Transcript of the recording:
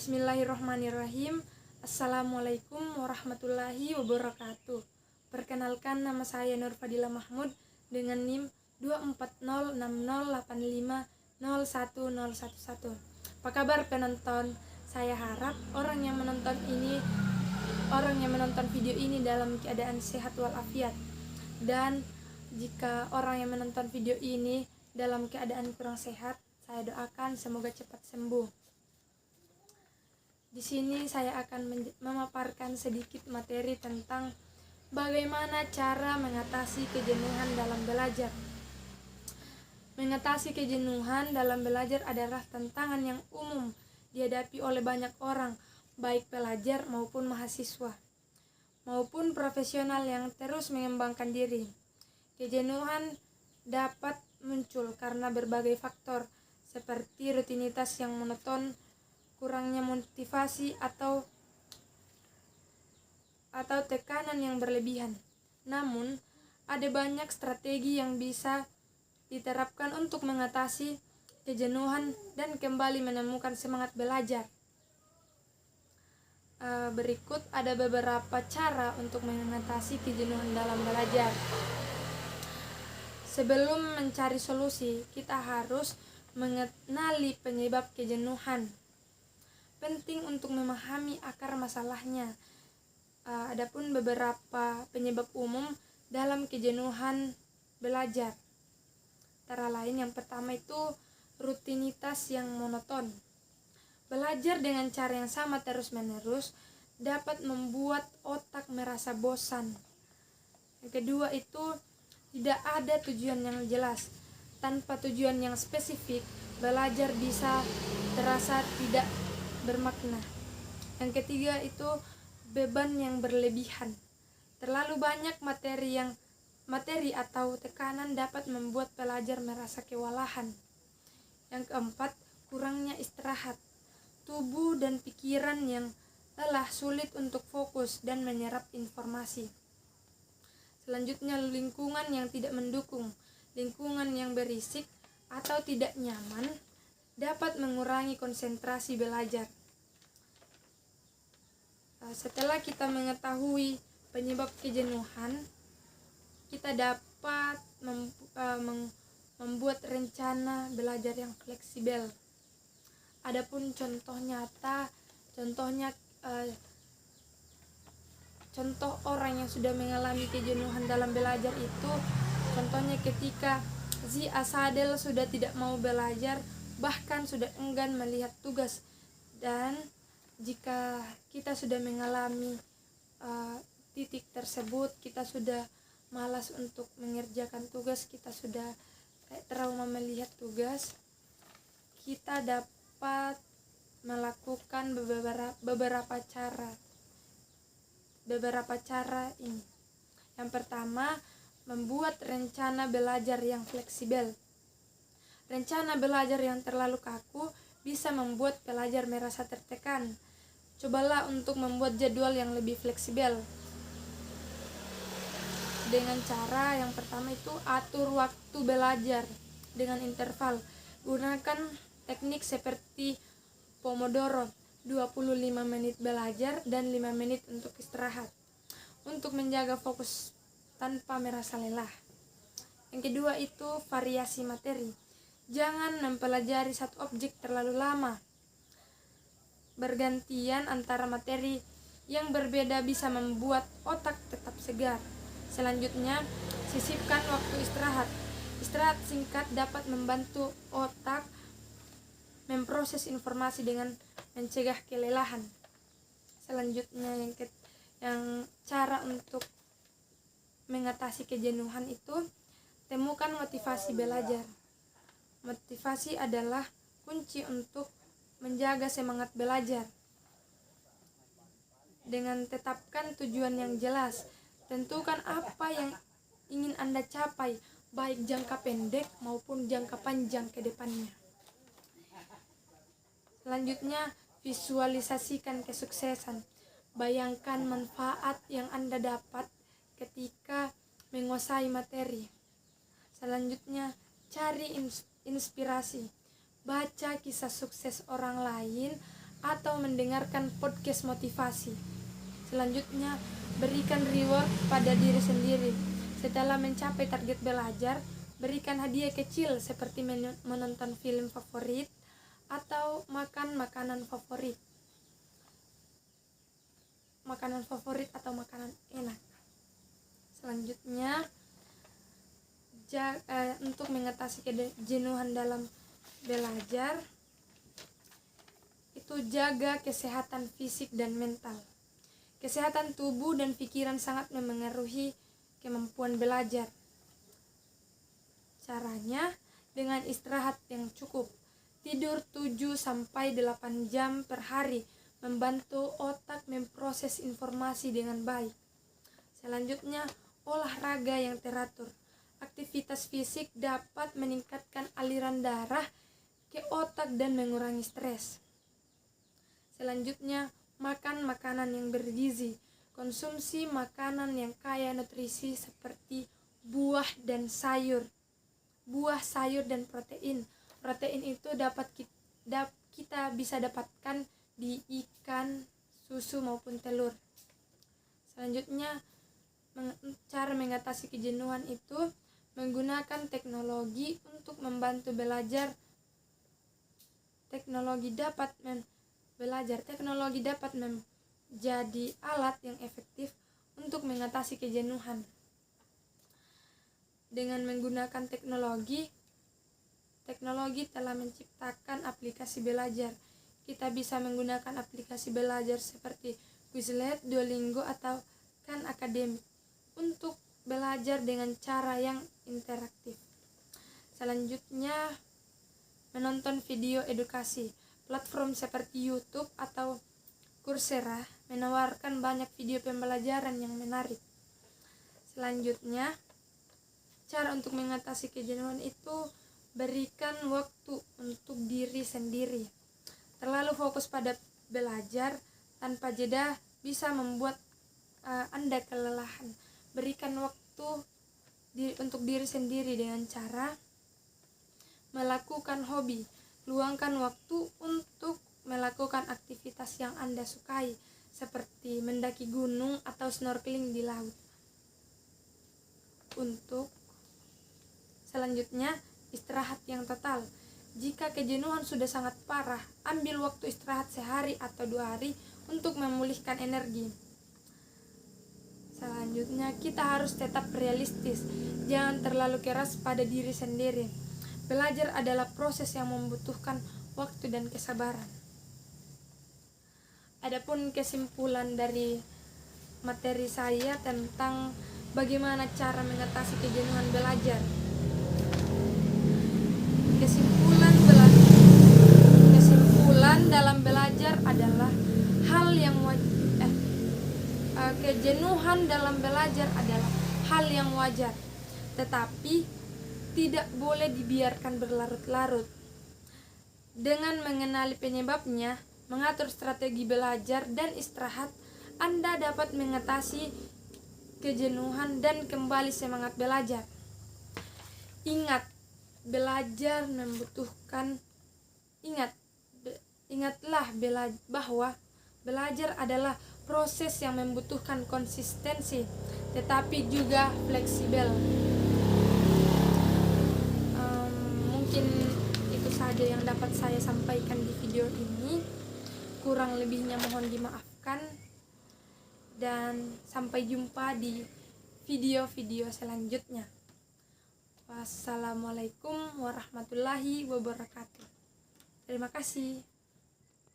Bismillahirrahmanirrahim. Assalamualaikum warahmatullahi wabarakatuh. Perkenalkan, nama saya Nur Fadila Mahmud dengan NIM 24060850111. Apa kabar penonton? Saya harap orang yang menonton video ini dalam keadaan sehat walafiat. Dan jika orang yang menonton video ini dalam keadaan kurang sehat, saya doakan semoga cepat sembuh. Di sini saya akan memaparkan sedikit materi tentang bagaimana cara mengatasi kejenuhan dalam belajar. Mengatasi kejenuhan dalam belajar adalah tantangan yang umum dihadapi oleh banyak orang, baik pelajar maupun mahasiswa, maupun profesional yang terus mengembangkan diri. Kejenuhan dapat muncul karena berbagai faktor, seperti rutinitas yang monoton, kurangnya motivasi atau tekanan yang berlebihan. Namun, ada banyak strategi yang bisa diterapkan untuk mengatasi kejenuhan dan kembali menemukan semangat belajar. Berikut ada beberapa cara untuk mengatasi kejenuhan dalam belajar. Sebelum mencari solusi, kita harus mengenali penyebab kejenuhan. Penting untuk memahami akar masalahnya. Adapun beberapa penyebab umum dalam kejenuhan belajar. Antara lain yang pertama itu rutinitas yang monoton. Belajar dengan cara yang sama terus-menerus dapat membuat otak merasa bosan. Yang kedua itu tidak ada tujuan yang jelas. Tanpa tujuan yang spesifik, belajar bisa terasa tidak bermakna. Yang ketiga itu beban yang berlebihan. Terlalu banyak materi atau tekanan dapat membuat pelajar merasa kewalahan. Yang keempat, kurangnya istirahat. Tubuh dan pikiran yang lelah sulit untuk fokus dan menyerap informasi. Selanjutnya, lingkungan yang tidak mendukung. Lingkungan yang berisik atau tidak nyaman dapat mengurangi konsentrasi belajar. Setelah kita mengetahui penyebab kejenuhan, kita dapat membuat rencana belajar yang fleksibel. Adapun contoh nyata, contoh orang yang sudah mengalami kejenuhan dalam belajar itu, contohnya ketika Zi Asadel sudah tidak mau belajar, bahkan sudah enggan melihat tugas. Dan jika kita sudah mengalami titik tersebut, kita sudah malas untuk mengerjakan tugas, kita sudah trauma melihat tugas, kita dapat melakukan beberapa cara ini. Yang pertama, membuat rencana belajar yang fleksibel. Rencana belajar yang terlalu kaku bisa membuat pelajar merasa tertekan. Cobalah untuk membuat jadwal yang lebih fleksibel. Dengan cara yang pertama itu atur waktu belajar dengan interval. Gunakan teknik seperti Pomodoro, 25 menit belajar dan 5 menit untuk istirahat, untuk menjaga fokus tanpa merasa lelah. Yang kedua itu variasi materi. Jangan mempelajari satu objek terlalu lama. Bergantian antara materi yang berbeda bisa membuat otak tetap segar. Selanjutnya, sisipkan waktu istirahat. Istirahat singkat dapat membantu otak memproses informasi dengan mencegah kelelahan. Selanjutnya, yang cara untuk mengatasi kejenuhan itu, temukan motivasi belajar. Motivasi adalah kunci untuk menjaga semangat belajar. Dengan tetapkan tujuan yang jelas, tentukan apa yang ingin Anda capai, baik jangka pendek maupun jangka panjang ke depannya. Selanjutnya, visualisasikan kesuksesan. Bayangkan manfaat yang Anda dapat ketika menguasai materi. Selanjutnya, cari inspirasi. Baca kisah sukses orang lain atau mendengarkan podcast motivasi. Selanjutnya, berikan reward pada diri sendiri. Setelah mencapai target belajar, berikan hadiah kecil seperti menonton film favorit atau makan makanan favorit. Makanan favorit atau makanan enak. Selanjutnya, untuk mengatasi kejenuhan dalam belajar, itu jaga kesehatan fisik dan mental. Kesehatan tubuh dan pikiran sangat memengaruhi kemampuan belajar. Caranya dengan istirahat yang cukup. Tidur 7-8 jam per hari membantu otak memproses informasi dengan baik. Selanjutnya, olahraga yang teratur. Aktivitas fisik dapat meningkatkan aliran darah ke otak dan mengurangi stres. Selanjutnya, makan makanan yang bergizi. Konsumsi makanan yang kaya nutrisi seperti buah, sayur dan protein. Protein itu kita bisa dapatkan di ikan, susu maupun telur. Selanjutnya, cara mengatasi kejenuhan itu menggunakan teknologi untuk membantu belajar. Teknologi dapat menjadi alat yang efektif untuk mengatasi kejenuhan. Dengan menggunakan teknologi telah menciptakan aplikasi belajar. Kita bisa menggunakan aplikasi belajar seperti Quizlet, Duolingo, atau Khan Academy untuk belajar dengan cara yang interaktif. Selanjutnya, menonton video edukasi. Platform seperti YouTube atau Coursera menawarkan banyak video pembelajaran yang menarik. Selanjutnya, cara untuk mengatasi kejenuhan itu berikan waktu untuk diri sendiri. Terlalu fokus pada belajar tanpa jeda bisa membuat Anda kelelahan. Berikan waktu untuk diri sendiri dengan cara melakukan hobi. Luangkan waktu untuk melakukan aktivitas yang Anda sukai, seperti mendaki gunung atau snorkeling di laut. Untuk selanjutnya, istirahat yang total. Jika kejenuhan sudah sangat parah, ambil waktu istirahat sehari atau 2 hari untuk memulihkan energi. Selanjutnya, kita harus tetap realistis. Jangan terlalu keras pada diri sendiri. Belajar adalah proses yang membutuhkan waktu dan kesabaran. Adapun kesimpulan dari materi saya tentang bagaimana cara mengatasi kejenuhan belajar. Kesimpulan dalam belajar adalah kejenuhan dalam belajar adalah hal yang wajar, tetapi tidak boleh dibiarkan berlarut-larut. Dengan mengenali penyebabnya, mengatur strategi belajar dan istirahat, Anda dapat mengatasi kejenuhan dan kembali semangat belajar. Ingatlah bahwa belajar adalah proses yang membutuhkan konsistensi, tetapi juga fleksibel. Mungkin itu saja yang dapat saya sampaikan di video ini. Kurang lebihnya mohon dimaafkan, dan sampai jumpa di video-video selanjutnya. Wassalamualaikum warahmatullahi wabarakatuh. Terima kasih.